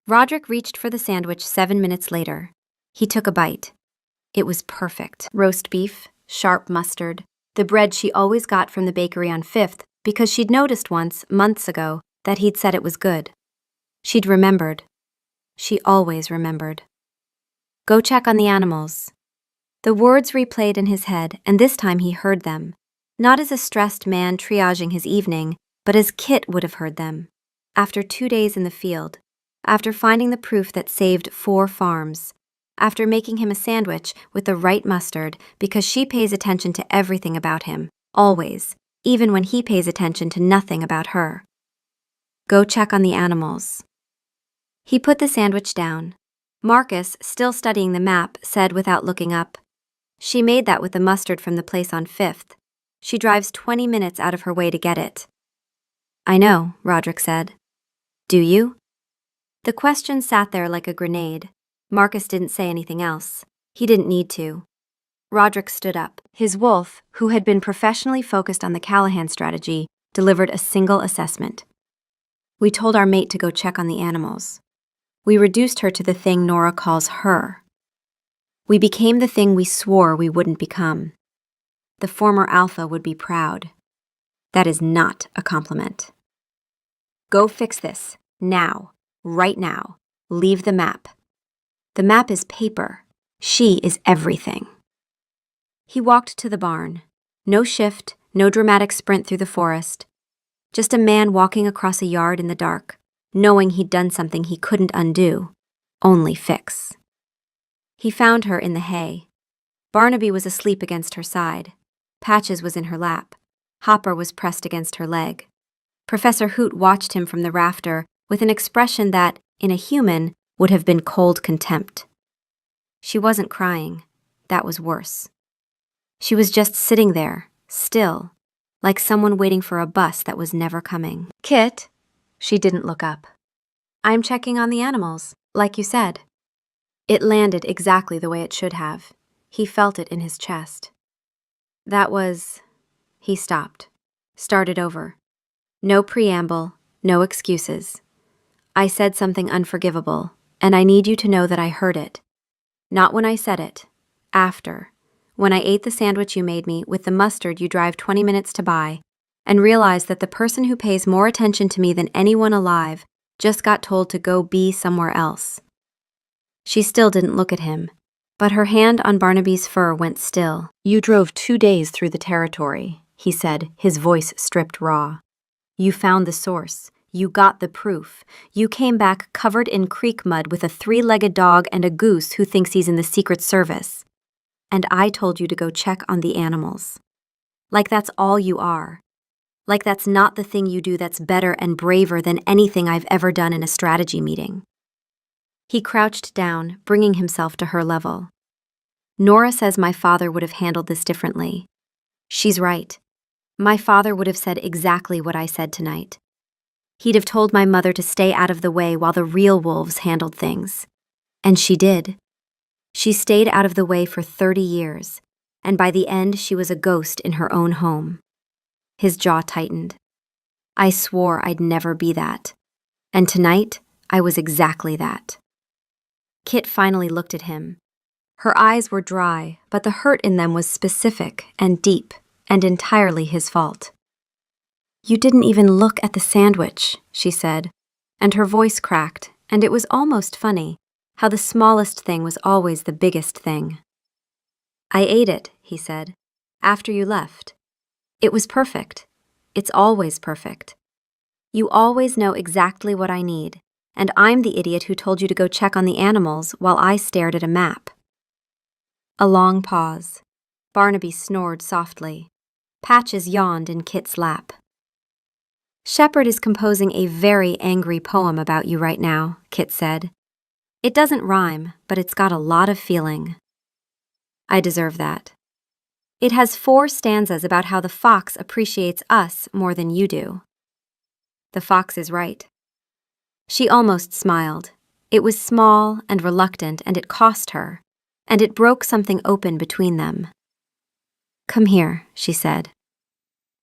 Roderick reached for the sandwich 7 minutes later. He took a bite. It was perfect. Roast beef, sharp mustard, the bread she always got from the bakery on 5th because she'd noticed once, months ago, that he'd said it was good. She'd remembered. She always remembered. Go check on the animals. The words replayed in his head, and this time he heard them. Not as a stressed man triaging his evening, but as Kit would have heard them. After 2 days in the field, after finding the proof that saved 4 farms, after making him a sandwich with the right mustard because she pays attention to everything about him, always, even when he pays attention to nothing about her. Go check on the animals. He put the sandwich down. Marcus, still studying the map, said without looking up, She made that with the mustard from the place on 5th. She drives 20 minutes out of her way to get it. I know, Roderick said. Do you? The question sat there like a grenade. Marcus didn't say anything else. He didn't need to. Roderick stood up. His wolf, who had been professionally focused on the Callahan strategy, delivered a single assessment. We told our mate to go check on the animals. We reduced her to the thing Nora calls her. We became the thing we swore we wouldn't become. The former alpha would be proud. That is not a compliment. Go fix this, now, right now. Leave the map. The map is paper. She is everything. He walked to the barn. No shift, no dramatic sprint through the forest. Just a man walking across a yard in the dark, knowing he'd done something he couldn't undo, only fix. He found her in the hay. Barnaby was asleep against her side. Patches was in her lap. Hopper was pressed against her leg. Professor Hoot watched him from the rafter with an expression that, in a human, would have been cold contempt. She wasn't crying. That was worse. She was just sitting there, still, like someone waiting for a bus that was never coming. Kit? She didn't look up. I'm checking on the animals, like you said. It landed exactly the way it should have. He felt it in his chest. That was... He stopped. Started over. No preamble, no excuses. I said something unforgivable, and I need you to know that I heard it. Not when I said it. After. When I ate the sandwich you made me with the mustard you drive 20 minutes to buy, and realized that the person who pays more attention to me than anyone alive just got told to go be somewhere else. She still didn't look at him, but her hand on Barnaby's fur went still. You drove 2 days through the territory, he said, his voice stripped raw. You found the source. You got the proof. You came back covered in creek mud with a 3-legged dog and a goose who thinks he's in the Secret Service. And I told you to go check on the animals. Like that's all you are. Like that's not the thing you do that's better and braver than anything I've ever done in a strategy meeting. He crouched down, bringing himself to her level. Nora says my father would have handled this differently. She's right. My father would have said exactly what I said tonight. He'd have told my mother to stay out of the way while the real wolves handled things. And she did. She stayed out of the way for 30 years, and by the end she was a ghost in her own home. His jaw tightened. I swore I'd never be that. And tonight, I was exactly that. Kit finally looked at him. Her eyes were dry, but the hurt in them was specific and deep, and entirely his fault. "You didn't even look at the sandwich," she said, and her voice cracked, and it was almost funny, how the smallest thing was always the biggest thing. "I ate it," he said, "after you left. It was perfect. It's always perfect. You always know exactly what I need, and I'm the idiot who told you to go check on the animals while I stared at a map." A long pause. Barnaby snored softly. Patches yawned in Kit's lap. "Shepard is composing a very angry poem about you right now," Kit said. "It doesn't rhyme, but it's got a lot of feeling." "I deserve that. It has 4 stanzas about how the fox appreciates us more than you do." The fox is right. She almost smiled. It was small and reluctant, and it cost her, and it broke something open between them. "Come here," she said.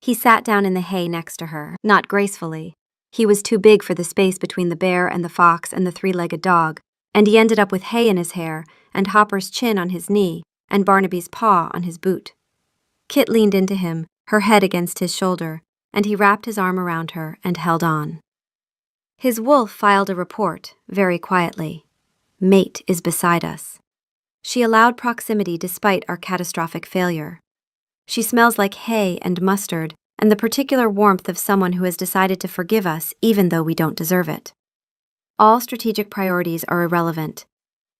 He sat down in the hay next to her, not gracefully. He was too big for the space between the bear and the fox and the 3-legged dog, and he ended up with hay in his hair, and Hopper's chin on his knee, and Barnaby's paw on his boot. Kit leaned into him, her head against his shoulder, and he wrapped his arm around her and held on. His wolf filed a report, very quietly. "Mate is beside us." She allowed proximity despite our catastrophic failure. She smells like hay and mustard, and the particular warmth of someone who has decided to forgive us even though we don't deserve it. All strategic priorities are irrelevant.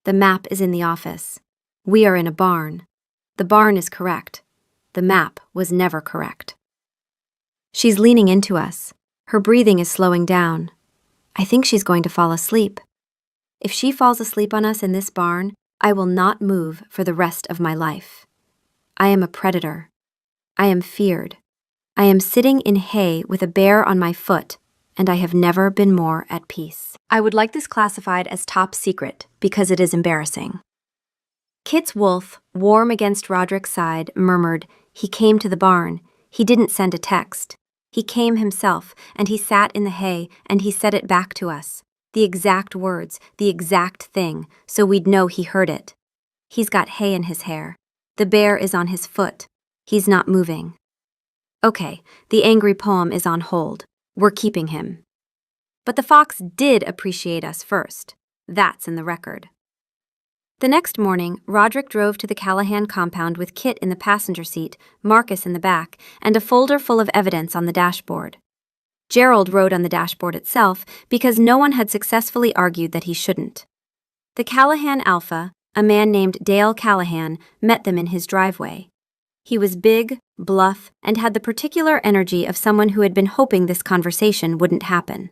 The map is in the office. We are in a barn. The barn is correct. The map was never correct. She's leaning into us. Her breathing is slowing down. I think she's going to fall asleep. If she falls asleep on us in this barn, I will not move for the rest of my life. I am a predator. I am feared. I am sitting in hay with a bear on my foot, and I have never been more at peace. I would like this classified as top secret because it is embarrassing. Kit's wolf, warm against Roderick's side, murmured, "He came to the barn. He didn't send a text. He came himself, and he sat in the hay, and he said it back to us. The exact words, the exact thing, so we'd know he heard it. He's got hay in his hair. The bear is on his foot. He's not moving. Okay, the angry poem is on hold. We're keeping him. But the fox did appreciate us first. That's in the record." The next morning, Roderick drove to the Callahan compound with Kit in the passenger seat, Marcus in the back, and a folder full of evidence on the dashboard. Gerald rode on the dashboard itself because no one had successfully argued that he shouldn't. The Callahan Alpha, a man named Dale Callahan, met them in his driveway. He was big, bluff, and had the particular energy of someone who had been hoping this conversation wouldn't happen.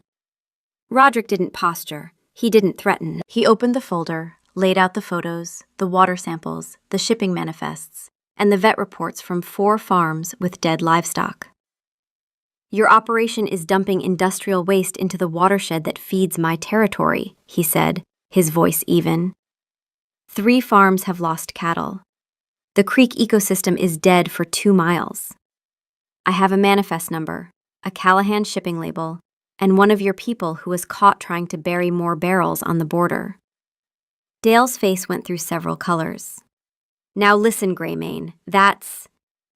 Roderick didn't posture. He didn't threaten. He opened the folder, laid out the photos, the water samples, the shipping manifests, and the vet reports from 4 farms with dead livestock. "Your operation is dumping industrial waste into the watershed that feeds my territory," he said, his voice even. 3 farms have lost cattle. The creek ecosystem is dead for 2 miles. I have a manifest number, a Callahan shipping label, and one of your people who was caught trying to bury more barrels on the border. Dale's face went through several colors. "Now listen, Greymane, that's...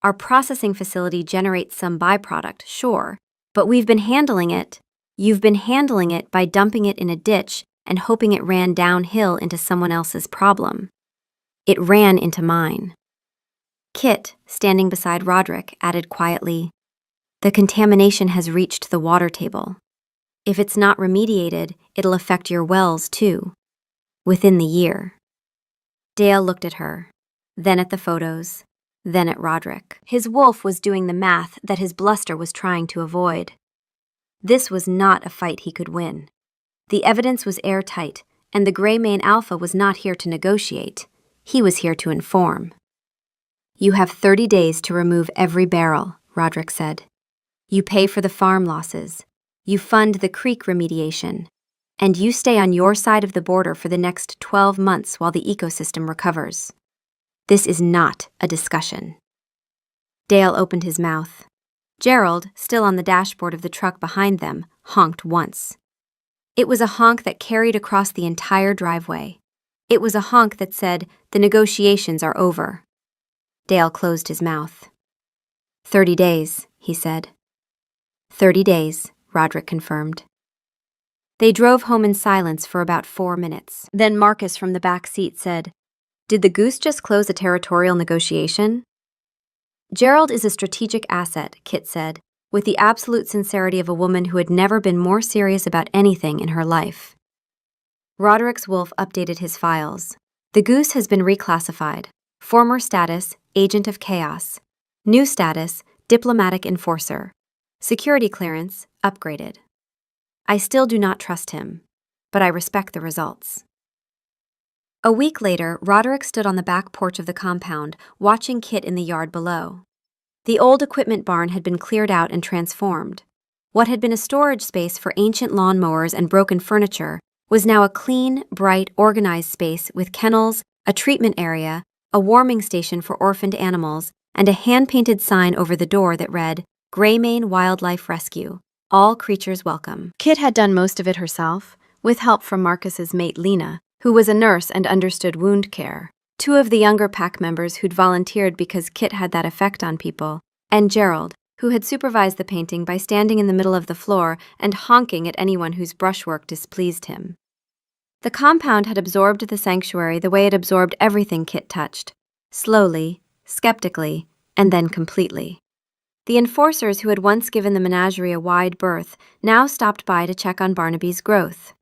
Our processing facility generates some byproduct, sure, but we've been handling it. You've been handling it by dumping it in a ditch and hoping it ran downhill into someone else's problem. It ran into mine." Kit, standing beside Roderick, added quietly, "The contamination has reached the water table. If it's not remediated, it'll affect your wells, too. Within the year." Dale looked at her, then at the photos, then at Roderick. His wolf was doing the math that his bluster was trying to avoid. This was not a fight he could win. The evidence was airtight, and the Greymane Alpha was not here to negotiate. He was here to inform. "You have 30 days to remove every barrel," Roderick said. "You pay for the farm losses. You fund the creek remediation. And you stay on your side of the border for the next 12 months while the ecosystem recovers. This is not a discussion. Dale opened his mouth. Gerald, still on the dashboard of the truck behind them, honked once. It was a honk that carried across the entire driveway. It was a honk that said, "The negotiations are over." Dale closed his mouth. 30 days, he said. 30 days, Roderick confirmed. They drove home in silence for about 4 minutes. Then Marcus from the back seat said, "Did the Goose just close a territorial negotiation?" "Gerald is a strategic asset," Kit said, with the absolute sincerity of a woman who had never been more serious about anything in her life. Roderick's wolf updated his files. The Goose has been reclassified. Former status, Agent of Chaos. New status, Diplomatic Enforcer. Security clearance, upgraded. I still do not trust him, but I respect the results. A week later, Roderick stood on the back porch of the compound, watching Kit in the yard below. The old equipment barn had been cleared out and transformed. What had been a storage space for ancient lawnmowers and broken furniture was now a clean, bright, organized space with kennels, a treatment area, a warming station for orphaned animals, and a hand-painted sign over the door that read, "Greymane Wildlife Rescue. All creatures welcome." Kit had done most of it herself, with help from Marcus's mate Lena, who was a nurse and understood wound care, 2 of the younger pack members who'd volunteered because Kit had that effect on people, and Gerald, who had supervised the painting by standing in the middle of the floor and honking at anyone whose brushwork displeased him. The compound had absorbed the sanctuary the way it absorbed everything Kit touched, slowly, skeptically, and then completely. The enforcers who had once given the menagerie a wide berth now stopped by to check on Barnaby's growth.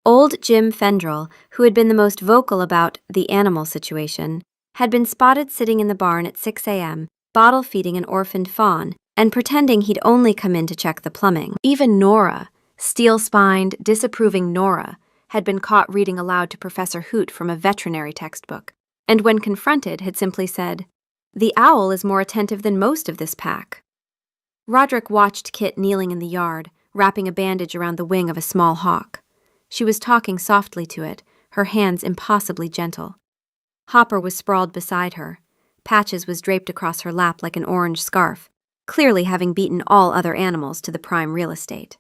Old Jim Fendrell, who had been the most vocal about the animal situation, had been spotted sitting in the barn at 6 a.m., bottle-feeding an orphaned fawn, and pretending he'd only come in to check the plumbing. Even Nora, steel-spined, disapproving Nora, had been caught reading aloud to Professor Hoot from a veterinary textbook, and when confronted had simply said, "The owl is more attentive than most of this pack." Roderick watched Kit kneeling in the yard, wrapping a bandage around the wing of a small hawk. She was talking softly to it, her hands impossibly gentle. Hopper was sprawled beside her. Patches was draped across her lap like an orange scarf, clearly having beaten all other animals to the prime real estate.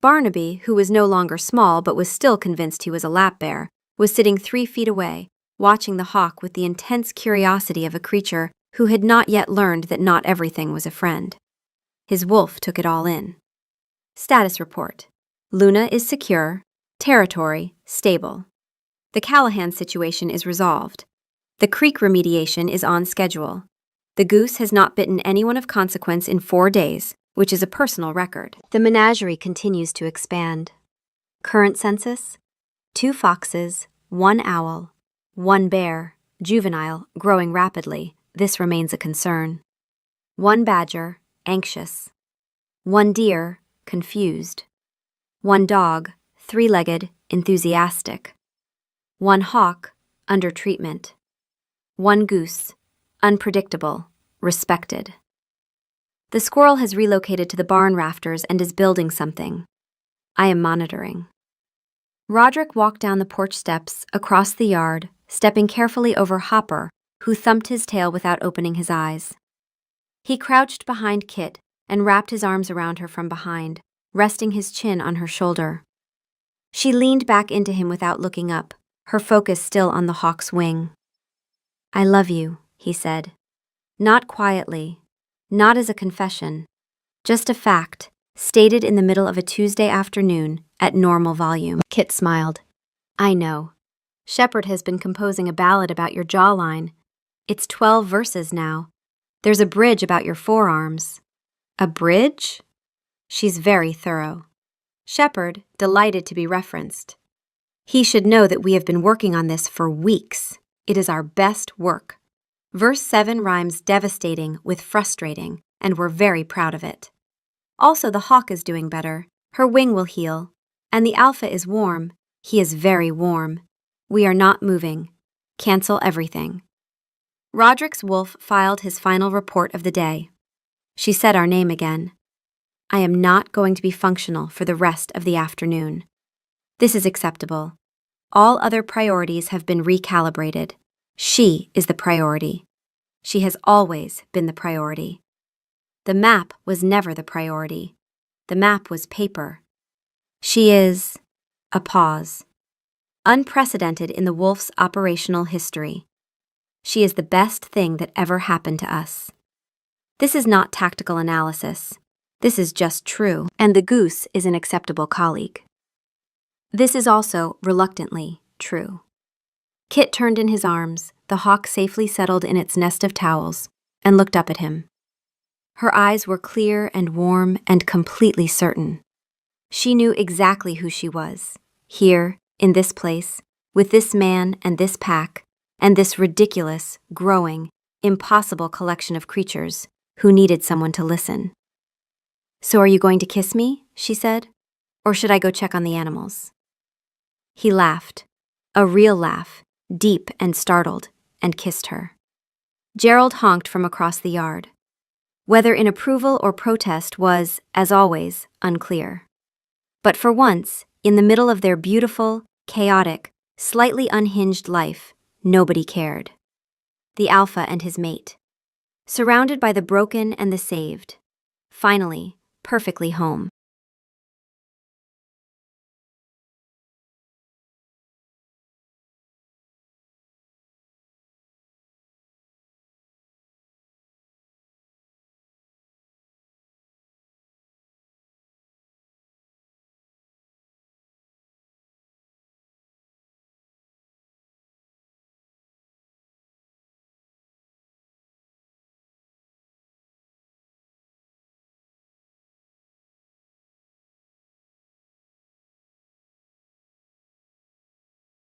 Barnaby, who was no longer small but was still convinced he was a lap bear, was sitting 3 feet away, watching the hawk with the intense curiosity of a creature who had not yet learned that not everything was a friend. His wolf took it all in. Status report. Luna is secure. Territory, stable. The Callahan situation is resolved. The creek remediation is on schedule. The Goose has not bitten anyone of consequence in 4 days, which is a personal record. The menagerie continues to expand. Current census? 2 foxes, 1 owl, 1 bear, juvenile, growing rapidly. This remains a concern. 1 badger, anxious. 1 deer, confused. 1 dog, 3-legged, enthusiastic. 1 hawk, under treatment. 1 goose, unpredictable, respected. The squirrel has relocated to the barn rafters and is building something. I am monitoring. Roderick walked down the porch steps, across the yard, stepping carefully over Hopper, who thumped his tail without opening his eyes. He crouched behind Kit and wrapped his arms around her from behind, resting his chin on her shoulder. She leaned back into him without looking up, her focus still on the hawk's wing. "I love you," he said. Not quietly, not as a confession, just a fact, stated in the middle of a Tuesday afternoon at normal volume. Kit smiled. "I know. Shepard has been composing a ballad about your jawline. It's 12 verses now. There's a bridge about your forearms." "A bridge?" She's very thorough. Shepard, delighted to be referenced. "He should know that we have been working on this for weeks. It is our best work. Verse 7 rhymes devastating with frustrating, and we're very proud of it. Also, the hawk is doing better. Her wing will heal. And the alpha is warm. He is very warm. We are not moving. Cancel everything." Roderick's wolf filed his final report of the day. She said our name again. "I am not going to be functional for the rest of the afternoon." This is acceptable. All other priorities have been recalibrated. She is the priority. She has always been the priority. The map was never the priority. The map was paper. She is a pause. Unprecedented in the wolf's operational history. She is the best thing that ever happened to us. This is not tactical analysis. This is just true, and the goose is an acceptable colleague. This is also, reluctantly, true. Kit turned in his arms, the hawk safely settled in its nest of towels, and looked up at him. Her eyes were clear and warm and completely certain. She knew exactly who she was, here, in this place, with this man and this pack, and this ridiculous, growing, impossible collection of creatures who needed someone to listen. "So are you going to kiss me?" she said. "Or should I go check on the animals?" He laughed, a real laugh, deep and startled, and kissed her. Gerald honked from across the yard. Whether in approval or protest was, as always, unclear. But for once, in the middle of their beautiful, chaotic, slightly unhinged life, nobody cared. The alpha and his mate. Surrounded by the broken and the saved. Finally, perfectly home.